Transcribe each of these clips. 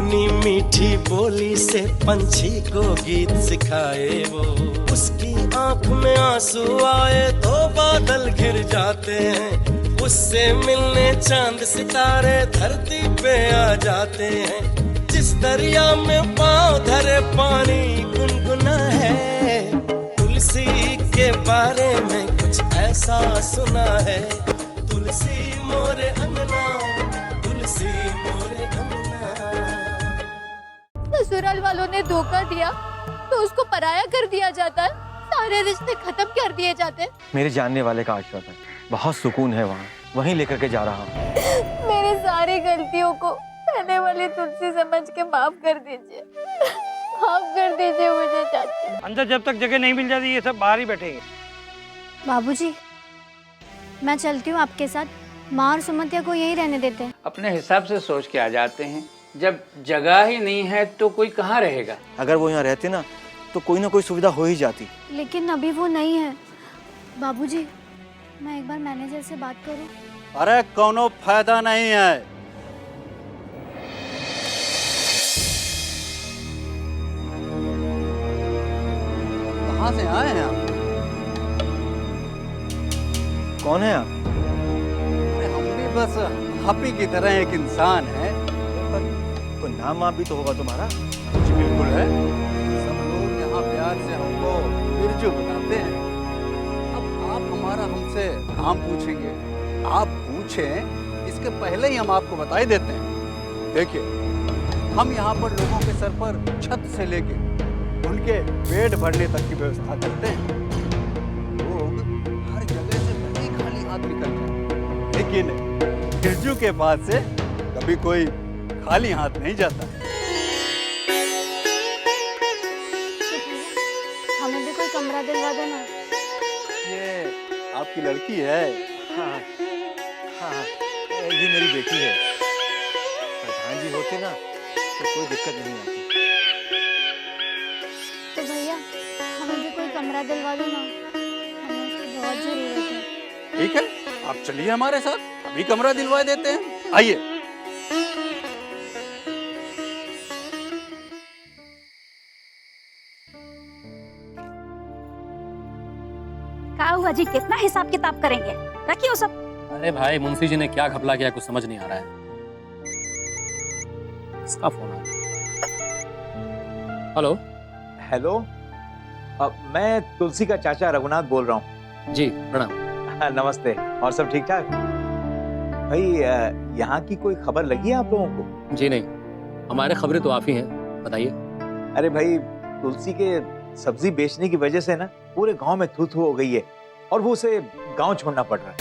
अपनी मीठी बोली से पंछी को गीत सिखाए वो, उसकी आंख में आंसू आए तो बादल घिर जाते हैं, उससे मिलने चांद सितारे धरती पे आ जाते हैं। जिस दरिया में पाँव धरे पानी गुनगुना है, तुलसी के बारे में कुछ ऐसा सुना है। तुलसी मोरे अंगना, तुलसी मोरे अंगना। ससुराल वालों ने धोखा दिया तो उसको पराया कर दिया जाता है, सारे रिश्ते खत्म कर दिए जाते हैं। मेरे जानने वाले का आश्रम है, बहुत सुकून है वहाँ, वहीं लेकर के जा रहा हूँ। मेरी सारी गलतियों को कहने वाली तुलसी समझ के माफ कर दीजिए, माफ कर दीजिए मुझे चाची। अंदर जब तक जगह नहीं मिल जाती ये सब बाहर ही बैठेंगे। बाबूजी, मैं चलती हूँ आपके साथ, माँ और सुमतिया को यहीं रहने देते हैं। अपने हिसाब से सोच के आ जाते हैं, जब जगह ही नहीं है तो कोई कहाँ रहेगा। अगर वो यहाँ रहते ना तो कोई ना कोई सुविधा हो ही जाती। लेकिन अभी वो नहीं है। बाबूजी, मैं एक बार मैनेजर से बात करूं? अरे कोनो फायदा नहीं है। कहाँ से आए हैं आप? कौन है आप? अरे हम भी बस हपी की तरह एक इंसान है। कोई नाम आप भी तो होगा तुम्हारा? जी बिल्कुल है। सब लोग यहाँ प्यार से हमको बिरजू बुलाते हैं। अब आप हमारा हमसे नाम पूछेंगे, आप पूछें इसके पहले ही हम आपको बता ही देते हैं। देखिए, हम यहाँ पर लोगों के सर पर छत से लेके उनके पेट भरने तक की व्यवस्था करते हैं। लोग हर जगह से भले ही खाली हाथ निकलते हैं, लेकिन बिरजू के पास से कभी कोई खाली हाथ नहीं जाता। हमें भी कोई कमरा दिलवा देना। ये आपकी लड़की है? हाँ हाँ, ये मेरी बेटी है। प्रधान जी होते ना तो कोई दिक्कत नहीं आती। तो भैया, हमें भी कोई कमरा दिलवा देना, हमें उसकी बहुत जरूरत है। ठीक है, आप चलिए हमारे साथ, अभी कमरा दिलवा देते हैं। आइए। क्या हुआ जी, कितना हिसाब किताब करेंगे? रखिए वो सब। अरे भाई, मुंशी जी ने क्या घपला किया कुछ समझ नहीं आ रहा है। इसका फोन आ रहा है। हेलो हेलो, मैं तुलसी का चाचा रघुनाथ बोल रहा हूँ। जी प्रणाम। नमस्ते, और सब ठीक ठाक? भाई, यहाँ की कोई खबर लगी है आप लोगों को? जी नहीं, हमारे खबरें तो आप ही हैं, बताइए। अरे भाई, तुलसी के सब्जी बेचने की वजह से ना पूरे गांव में थू थू हो गई है और वो उसे गांव छोड़ना पड़ रहा है।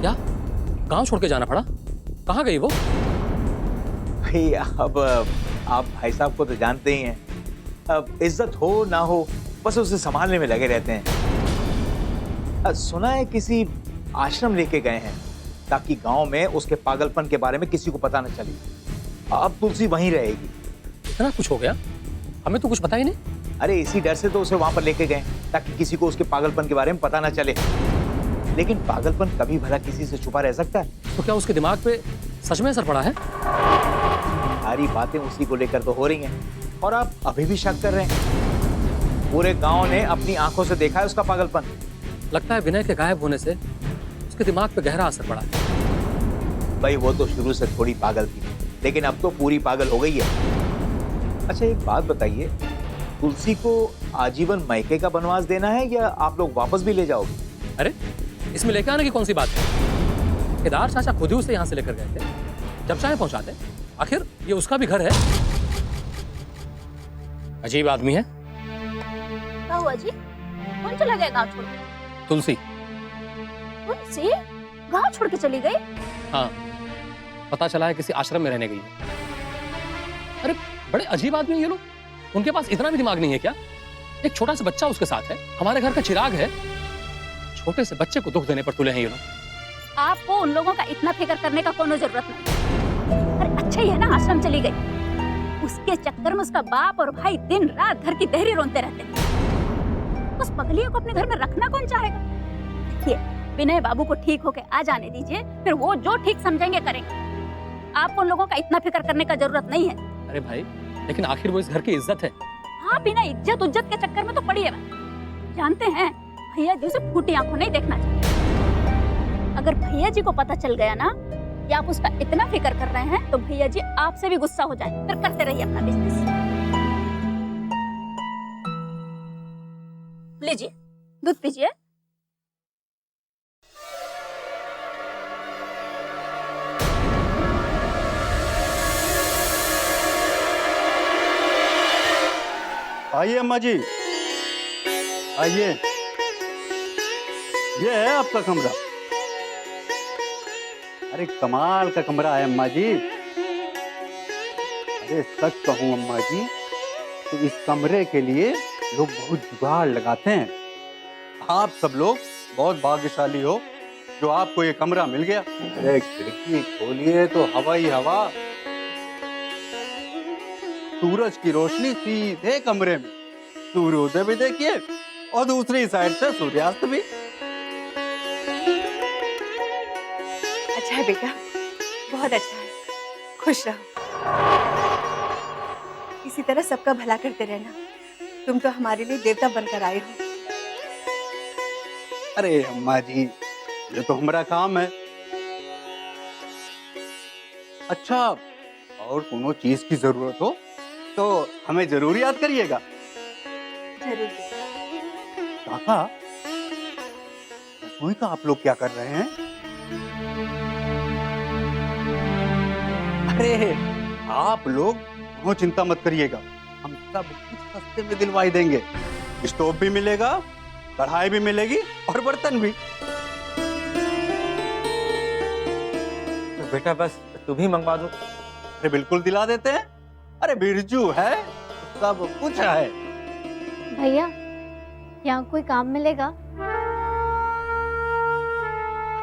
क्या? गांव छोड़ के जाना पड़ा? कहाँ गई वो? भाई, अब आप भाई साहब को तो जानते ही हैं, अब इज्जत हो ना हो बस उसे संभालने में लगे रहते हैं। सुना है किसी आश्रम लेके गए हैं ताकि गांव में उसके पागलपन के बारे में किसी को पता न चले। अब तुलसी वहीं रहेगी। इतना कुछ हो गया? हमें तो कुछ पता ही नहीं। अरे इसी डर से तो उसे वहां पर लेके गए ताकि किसी को उसके पागलपन के बारे में पता ना चले। लेकिन पागलपन कभी भला किसी से छुपा रह सकता है? तो क्या उसके दिमाग पे सच में असर पड़ा है? सारी बातें उसी को लेकर तो हो रही हैं और आप अभी भी शक कर रहे हैं। पूरे गांव ने अपनी आंखों से देखा है उसका पागलपन। लगता है विनय के गायब होने से उसके दिमाग पे गहरा असर पड़ा है। भाई, वो तो शुरू से थोड़ी पागल थी, लेकिन अब तो पूरी पागल हो गई है। अच्छा, एक बात बताइए, तुलसी को आजीवन मायके का बनवास देना है या आप लोग वापस भी ले जाओगे? अरे इसमें लेकर आने की कौन सी बात है? केदार चाचा खुद ही उसे यहाँ से लेकर गए थे, जब चाहे पहुंचाते। आखिर ये उसका भी घर है। अजीब आदमी है। क्या हुआ जी? कौन चला गया गांव छोड़ के? तुलसी। तुलसी गांव छोड़ के चली गई? हाँ, पता चला है किसी आश्रम में रहने गई है। अरे बड़े अजीब आदमी ये लोग। उनके पास इतना भी दिमाग नहीं है क्या? एक छोटा सा बच्चा उसके साथ है, हमारे घर का चिराग है। छोटे से बच्चे को दुख देने पर तुले हैं ये लोग। आपको उन लोगों का इतना फिक्र करने का कोई जरूरत नहीं। अरे अच्छा ही है ना आश्रम चली गई, उसके चक्कर में उसका बाप और भाई दिन रात घर की देहरी रोनते रहते हैं। उस पगलियों को अपने घर में रखना कौन चाहेगा? देखिए, विनय बाबू को ठीक होके आ जाने दीजिए, फिर वो जो ठीक समझेंगे करेंगे। आपको उन लोगों का इतना फिक्र करने का जरूरत नहीं है। अरे भाई, लेकिन आखिर वो इस घर की इज्जत है। हाँ, बिना इज्जत उज्जत के चक्कर में तो पड़ी है मैं। जानते हैं भैया जी उसे फूटी आंखों नहीं देखना चाहिए। अगर भैया जी को पता चल गया ना कि आप उसका इतना फिक्र कर रहे हैं तो भैया जी आपसे भी गुस्सा हो जाए। फिर करते रहिए अपना बिजनेस। लीजिए दूध पीजिए। आइए अम्मा जी, आइए। ये है आपका कमरा। अरे कमाल का कमरा है अम्मा जी। अरे सच कहूं अम्मा जी, तो इस कमरे के लिए लोग बहुत जुगाड़ लगाते हैं। आप सब लोग बहुत भाग्यशाली हो जो आपको ये कमरा मिल गया। अरे खिड़की खोलिए तो हवा ही हवा, सूरज की रोशनी सीधे कमरे में, सूर्योदय भी देखिए और दूसरी साइड से सूर्यास्त भी। अच्छा है बेटा, बहुत अच्छा है। खुश रहो, इसी तरह सबका भला करते रहना। तुम तो हमारे लिए देवता बनकर आए हो। अरे अम्मा जी, ये तो हमारा काम है। अच्छा, और कोनो चीज की जरूरत हो तो हमें जरूर याद करिएगा। जरूर। काका, रसोई का आप लोग क्या कर रहे हैं? अरे आप लोग बहुत चिंता मत करिएगा, हम सब कुछ सस्ते में दिलवाई देंगे। स्टोव भी मिलेगा, कढ़ाई भी मिलेगी और बर्तन भी। तो बेटा बस तुम ही मंगवा दो। अरे बिल्कुल दिला देते हैं। अरे बिरजू है, सब कुछ है। भैया, यहाँ कोई काम मिलेगा?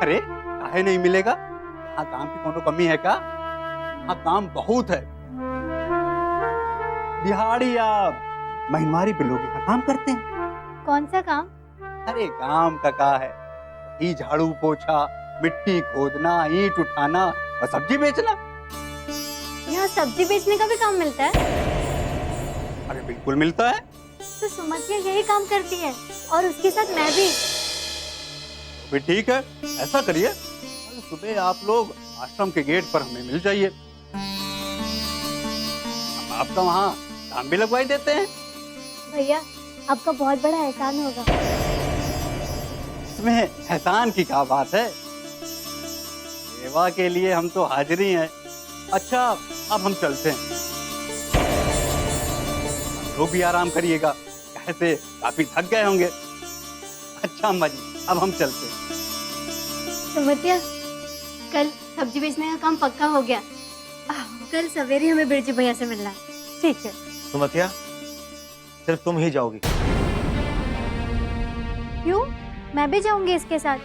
अरे काहे नहीं मिलेगा? यहाँ काम की कोनो कमी है का? यहाँ काम बहुत है। दिहाड़ी आप महिनवारी पे लोग यहाँ काम करते हैं। कौन सा काम? अरे काम का है, ये झाड़ू पोछा, मिट्टी खोदना, ईंट उठाना और सब्जी बेचना। यहाँ सब्जी बेचने का भी काम मिलता है? अरे बिल्कुल मिलता है। तो सुमतिया यही काम करती है और उसके साथ मैं भी। भी ठीक है, ऐसा करिए, कल सुबह आप लोग आश्रम के गेट पर हमें मिल जाइए। हम आपका वहाँ काम भी लगवाई देते हैं। भैया, आपका बहुत बड़ा एहसान होगा। इसमें एहसान की क्या बात है, सेवा के लिए हम तो हाजिर ही हैं। अच्छा, अब हम चलते हैं। लोग भी आराम करिएगा, कैसे काफी थक गए होंगे। अच्छा अम्मा जी, अब हम चलते हैं। सुमतिया, कल सब्जी बेचने का काम पक्का हो गया। कल सवेरे हमें बिरजू भैया से मिलना है। ठीक है। सुमतिया, सिर्फ तुम ही जाओगी? क्यों? मैं भी जाऊंगी इसके साथ।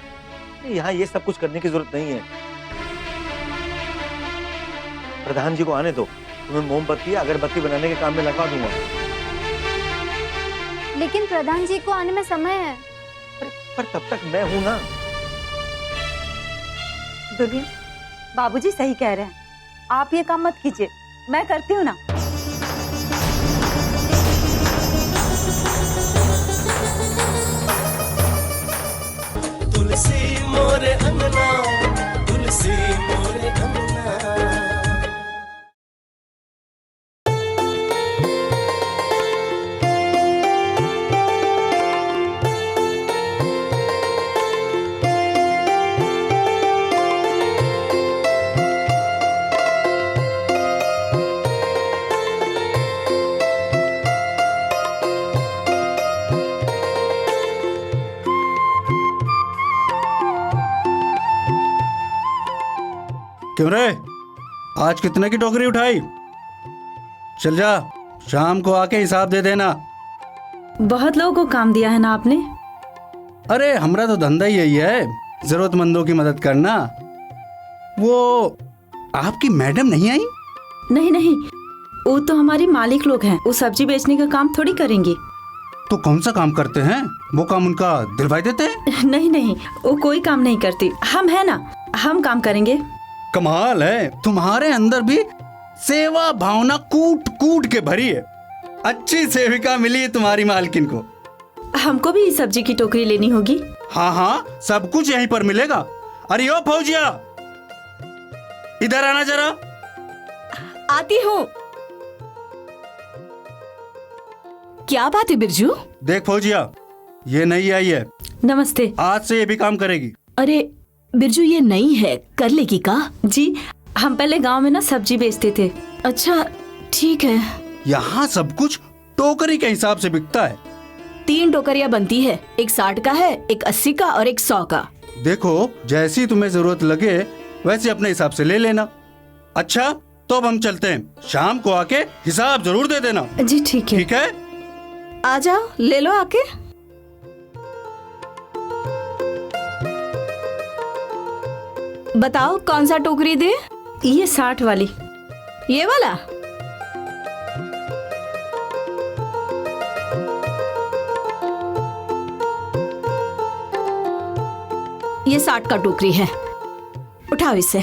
यहाँ ये सब कुछ करने की जरूरत नहीं है। प्रधान जी को आने दो, तुम्हें मोमबत्ती अगरबत्ती बनाने के काम में लगा दूंगा। लेकिन प्रधान जी को आने में समय है। पर तब तक मैं हूं ना। दुल्हन, बाबूजी सही कह रहे हैं, आप ये काम मत कीजिए, मैं करती हूँ ना। तुलसी मोरे अंगना, तुलसी मोरे अंगना। क्यों रे, आज कितने की टोकरी उठाई? चल जा, शाम को आके हिसाब दे देना। बहुत लोगों को काम दिया है ना आपने। अरे हमरा तो धंधा ही यही है, जरूरतमंदों की मदद करना। वो आपकी मैडम नहीं आई? नहीं नहीं, वो तो हमारी मालिक लोग हैं, वो सब्जी बेचने का काम थोड़ी करेंगी। तो कौन सा काम करते हैं? वो काम उनका दिलवाई देते हैं? नहीं नहीं, वो कोई काम नहीं करती, हम है ना, हम काम करेंगे। कमाल है, तुम्हारे अंदर भी सेवा भावना कूट कूट के भरी है। अच्छी सेविका मिली है तुम्हारी मालकिन को। हमको भी सब्जी की टोकरी लेनी होगी। हाँ हाँ, सब कुछ यहीं पर मिलेगा। अरे ओ फौजिया, इधर आना जरा। आती हूँ। क्या बात है बिरजू? देख फौजिया, ये नई आई है, नमस्ते। आज से ये भी काम करेगी। अरे बिरजू, ये नई है, कर लेगी का? जी, हम पहले गांव में ना सब्जी बेचते थे। अच्छा ठीक है। यहाँ सब कुछ टोकरी के हिसाब से बिकता है। 3 टोकरियाँ बनती है, एक 60 का है, एक 80 का और एक 100 का। देखो, जैसी तुम्हें जरूरत लगे वैसे अपने हिसाब से ले लेना। अच्छा, तो अब हम चलते हैं, शाम को आके हिसाब जरूर दे देना। जी ठीक है। ठीक है, आ जाओ, ले लो आके। बताओ कौन सा टोकरी दे? ये 60 वाली। ये वाला? ये 60 का टोकरी है, उठाओ इसे।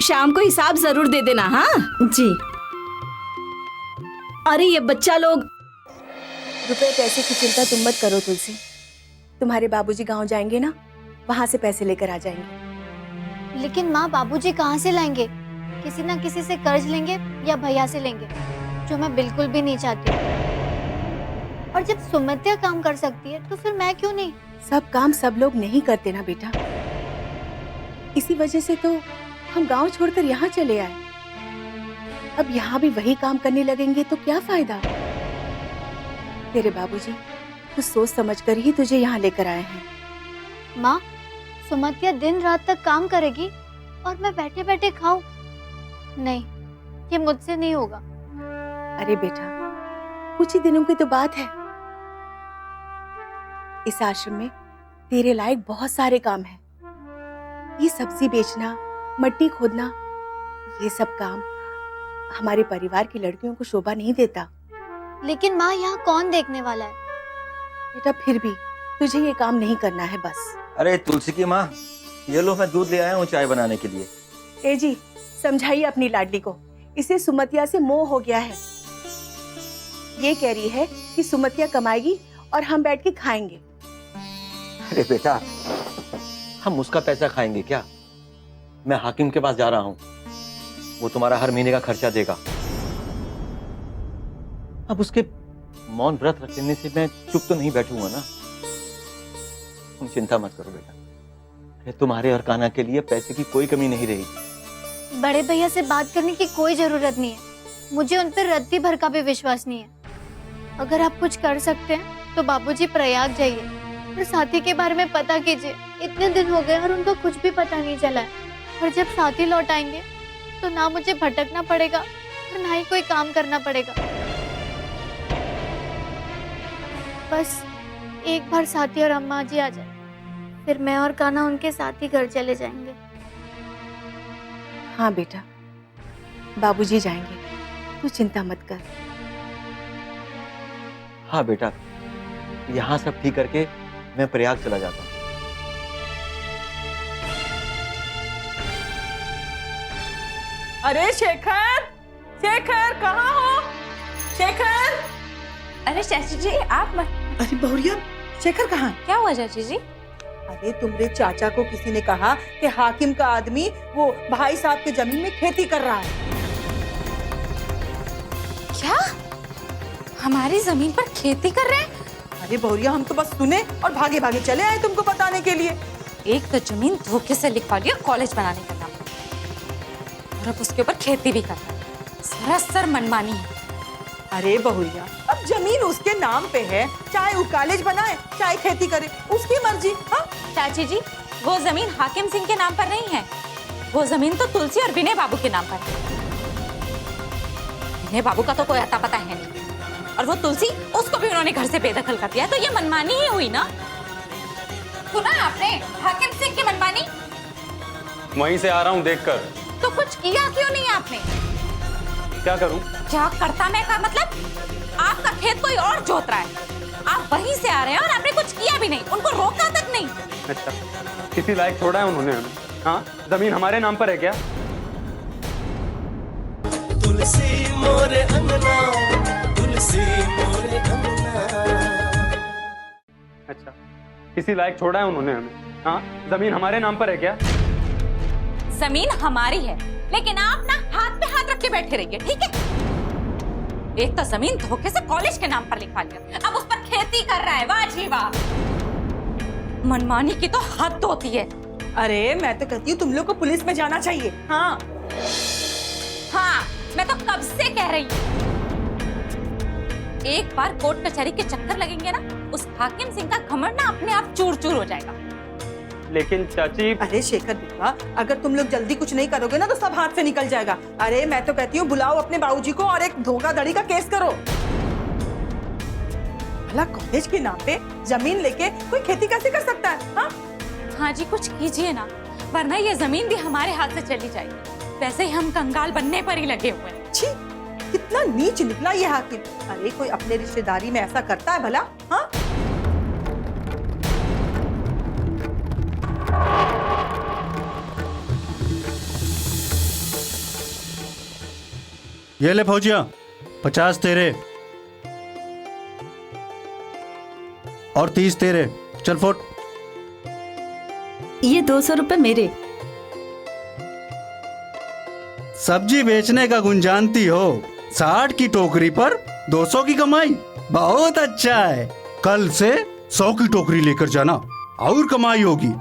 शाम को हिसाब जरूर दे देना। हाँ जी। अरे ये बच्चा लोग। रुपए पैसे की चिंता तुम मत करो तुलसी, तुम्हारे बाबूजी गांव जाएंगे ना, वहां से पैसे लेकर आ जाएंगे। लेकिन माँ, बाबूजी कहाँ से लाएंगे? किसी ना किसी से कर्ज लेंगे या भैया से लेंगे, जो मैं बिल्कुल भी नहीं चाहती। और जब सुमतिया काम कर सकती है तो फिर मैं क्यों नहीं? सब काम सब लोग नहीं करते ना बेटा, इसी वजह से तो हम गांव छोड़कर यहाँ चले आए। अब यहाँ भी वही काम करने लगेंगे तो क्या फायदा? तेरे बाबूजी कुछ सोच समझ कर ही तुझे यहाँ लेकर आए हैं। माँ, सुमतिया दिन रात तक काम करेगी और मैं बैठे बैठे खाऊं? नहीं, ये मुझसे नहीं होगा। अरे बेटा, कुछ ही दिनों की तो बात है। इस आश्रम में तेरे लायक बहुत सारे काम हैं। ये सब्जी बेचना, मट्टी खोदना, ये सब काम हमारे परिवार की लड़कियों को शोभा नहीं देता। लेकिन माँ, यहाँ कौन देखने वाला है? बेटा फिर भी तुझे ये काम नहीं करना है बस। अरे तुलसी की माँ, ये लो, मैं दूध ले आया हूँ चाय बनाने के लिए। ए जी, समझाइए अपनी लाडली को, इसे सुमतिया से मोह हो गया है। ये कह रही है कि सुमतिया कमाएगी और हम बैठ के खाएंगे। अरे बेटा, हम उसका पैसा खाएंगे क्या? मैं हाकिम के पास जा रहा हूँ, वो तुम्हारा हर महीने का खर्चा देगा। अब उसके मौन व्रत रखने से मैं चुप तो नहीं बैठूंगा ना। तुम चिंता मत करो बेटा, तुम्हारे और कान्हा के लिए पैसे की कोई कमी नहीं रहेगी। बड़े भैया से बात करने की कोई जरूरत नहीं है, मुझे उन पर रत्ती भर का भी विश्वास नहीं है। अगर आप कुछ कर सकते हैं तो बाबूजी प्रयाग जाइए और साथी के बारे में पता कीजिए। इतने दिन हो गए और उनको कुछ भी पता नहीं चला है। और जब साथी लौट आएंगे तो ना मुझे भटकना पड़ेगा और ना ही कोई काम करना पड़ेगा। बस एक बार साथी और अम्मा जी आ जाए, फिर मैं और कान्हा उनके साथ ही घर चले जाएंगे। हाँ बेटा, बाबूजी जाएंगे, तू चिंता मत कर। हाँ बेटा, यहाँ सब ठीक करके मैं प्रयाग चला जाता हूँ। अरे शेखर, शेखर कहाँ हो? शेखर! अरे चाची जी आप मत। अरे बहुरिया, शेखर कहाँ? क्या हुआ चाची जी? अरे तुम्हारे चाचा को किसी ने कहा कि हाकिम का आदमी वो भाई साहब के जमीन में खेती कर रहा है। क्या? हमारी जमीन पर खेती कर रहे हैं? अरे बहुरिया, हम तो बस सुने और भागे भागे चले आए तुमको बताने के लिए। एक तो जमीन धोखे से लिखवा लिया कॉलेज बनाने का नाम, और अब उसके ऊपर खेती भी कर रहा है। सरासर मनमानी है। अरे बहुरिया, अब जमीन उसके नाम पे है, चाहे वो कॉलेज बनाए चाहे खेती करे, उसकी मर्जी। हाँ चाची जी, वो जमीन हाकिम सिंह के नाम पर नहीं है, वो जमीन तो तुलसी और विनय बाबू के नाम पर है। विनय बाबू का तो कोई अता पता है नहीं, और वो तुलसी, उसको भी उन्होंने घर से बेदखल कर दिया, तो ये मनमानी ही हुई ना। सुना आपने हाकिम सिंह की मनमानी? वहीं से आ रहा हूँ देखकर। तो कुछ किया क्यों नहीं आपने? क्या करूं? क्या करता मैं का मतलब? आपका खेत कोई और जोत रहा है, आप वहीं से आ रहे हैं और आपने कुछ किया भी नहीं, उनको रोका तक नहीं। अच्छा, किसी लायक छोड़ा है उन्होंने हमें? हाँ, जमीन हमारे नाम पर है क्या? तुलसी मोरे अंगना, तुलसी मोरे अंगना। अच्छा, किसी लायक छोड़ा है उन्होंने हमें? हाँ, जमीन हमारे नाम पर है क्या? जमीन हमारी है, लेकिन आप ना हाथ पे हाथ रख के बैठे रहिए, ठीक है? एक तो जमीन धोखे से कॉलेज के नाम पर लिखा लिया, अब उस पर खेती कर रहा है। वाह जी वाह, मनमानी की तो हद होती है। अरे मैं तो कहती हूँ तुम लोग को पुलिस में जाना चाहिए। हाँ हाँ, मैं तो कब से कह रही हूँ, एक बार कोर्ट कचहरी के चक्कर लगेंगे ना, उस हाकिम सिंह का घमंड ना अपने आप चूर चूर हो जाएगा। लेकिन चाची। अरे शेखर बेटा, अगर तुम लोग जल्दी कुछ नहीं करोगे ना तो सब हाथ से निकल जाएगा। अरे मैं तो कहती हूँ बुलाओ अपने बाबूजी को और एक धोखाधड़ी का केस करो। भला कॉलेज के नाम पे जमीन लेके कोई खेती कैसे कर सकता है? हाँ हाँ जी, कुछ कीजिए ना, वरना ये जमीन भी हमारे हाथ से चली जाएगी। वैसे ही हम कंगाल बनने पर ही लगे हुए हैं। छी, कितना नीच निकला ये हाकिम। अरे कोई अपने रिश्तेदारी में ऐसा करता है भला? हाँ ये ले फौजिया, 50 तेरे और 30 तेरे। चल फोट। ये 200 रुपए मेरे। सब्जी बेचने का गुण जानती हो, 60 की टोकरी पर 200 की कमाई, बहुत अच्छा है। कल से 100 की टोकरी लेकर जाना, और कमाई होगी।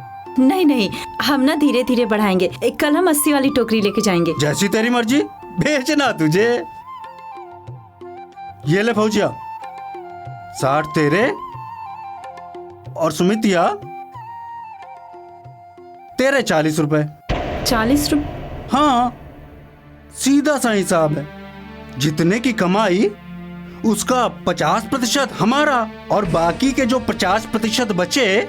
नहीं नहीं, हम ना धीरे धीरे बढ़ाएंगे। कल हम 80 वाली टोकरी लेके जाएंगे। जैसी तेरी मर्जी, बेचना तुझे। ये ले फौजिया, 60 तेरे और सुमितिया तेरे 40 रुपए। 40 रुपए? हाँ, सीधा सा हिसाब है। जितने की कमाई उसका 50% हमारा, और बाकी के जो 50% बचे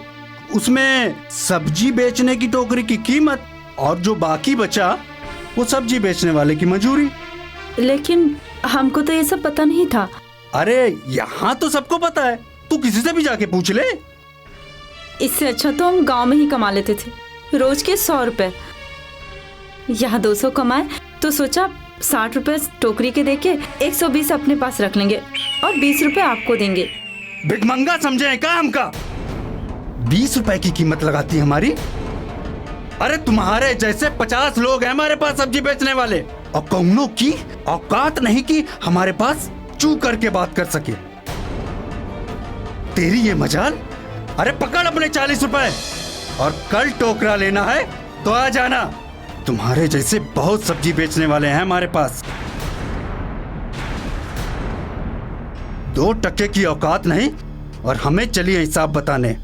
उसमें सब्जी बेचने की टोकरी की कीमत, और जो बाकी बचा वो सब्जी बेचने वाले की मजूरी। लेकिन हमको तो ये सब पता नहीं था। अरे यहाँ तो सबको पता है, तू किसी से भी जाके पूछ ले। इससे अच्छा तो हम गांव में ही कमा लेते थे, रोज के 100 रुपए। यहाँ 200 कमाए तो सोचा 60 रुपए टोकरी के देके 120 अपने पास रख लेंगे और 20 रुपए आपको देंगे। भिखमंगा समझे हैं काम का? 20 रुपए की कीमत लगाती है हमारी। अरे तुम्हारे जैसे 50 लोग हैं हमारे पास सब्जी बेचने वाले, और कौनों की औकात नहीं कि हमारे पास चू करके बात कर सके। तेरी ये मजाल। अरे पकड़ अपने 40 रुपए, और कल टोकरा लेना है तो आ जाना। तुम्हारे जैसे बहुत सब्जी बेचने वाले हैं हमारे पास। 2 टके की औकात नहीं, और हमें चलिए हिसाब बताने।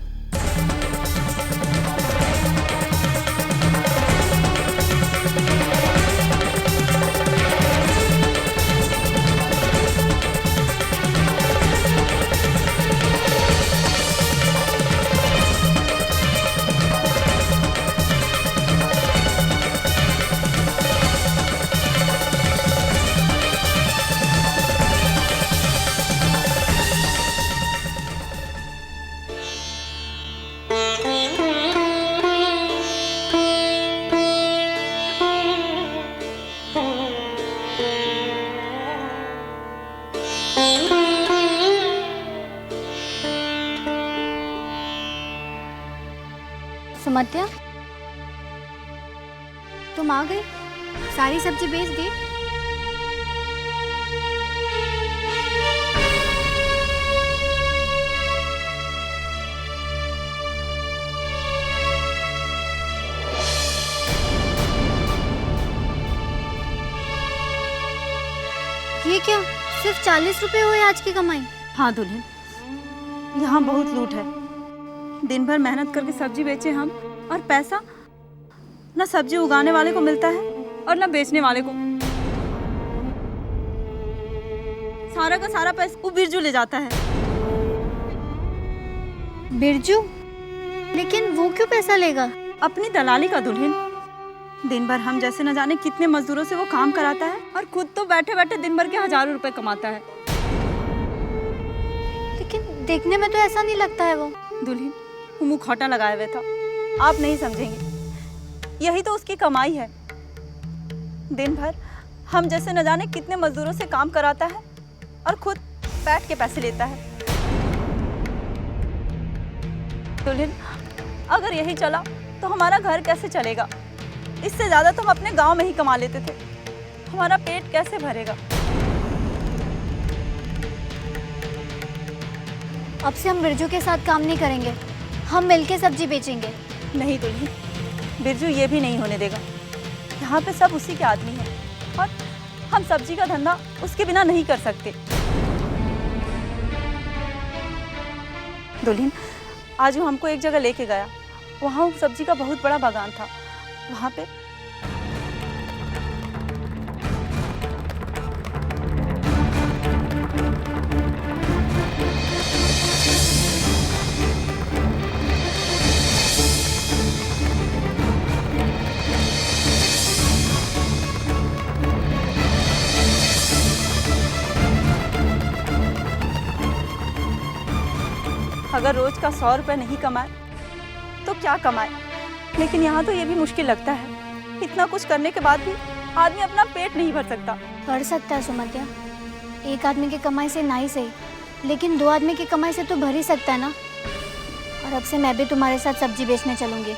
सुमत्या, तुम आ गई? सारी सब्जी बेच दी? ये क्या, सिर्फ 40 रुपए हुए आज की कमाई? हाँ दुल्हन, यहाँ बहुत लूट है। दिन भर मेहनत करके सब्जी बेचे हम, और पैसा ना सब्जी उगाने वाले को मिलता है और ना बेचने वाले को। सारा का सारा पैसा वो बिरजू ले जाता है। बिरजू? लेकिन वो क्यों पैसा लेगा? अपनी दलाली का दुल्हन। दिन भर हम जैसे न जाने कितने मजदूरों से वो काम कराता है, और खुद तो बैठे बैठे दिन भर के हजारों रुपए कमाता है। लेकिन देखने में तो ऐसा नहीं लगता है वो। दुल्हन, वो मुंह खोटा लगाए हुए था, आप नहीं समझेंगे। यही तो उसकी कमाई है। दिन भर हम जैसे न जाने कितने मजदूरों से काम कराता है और खुद बैठ के पैसे लेता है। दुल्हन, अगर यही चला तो हमारा घर कैसे चलेगा? इससे ज्यादा तो हम अपने गांव में ही कमा लेते थे। हमारा पेट कैसे भरेगा? अब से हम बिरजू के साथ काम नहीं करेंगे, हम मिलके सब्जी बेचेंगे। नहीं दुल्हन, बिरजू ये भी नहीं होने देगा। यहाँ पे सब उसी के आदमी हैं और हम सब्जी का धंधा उसके बिना नहीं कर सकते। दुल्हन, आज वो हमको एक जगह लेके गया। वहाँ सब्जी का बहुत बड़ा बागान था। वहाँ पे अगर रोज का 100 रुपये नहीं कमाए तो क्या कमाए? लेकिन यहाँ तो ये भी मुश्किल लगता है। इतना कुछ करने के बाद भी आदमी अपना पेट नहीं भर सकता। कर सकता है सुमतिया, एक आदमी की कमाई से ना ही सही, लेकिन 2 आदमी की कमाई से तो भर ही सकता है ना। और अब से मैं भी तुम्हारे साथ सब्जी बेचने चलूंगी।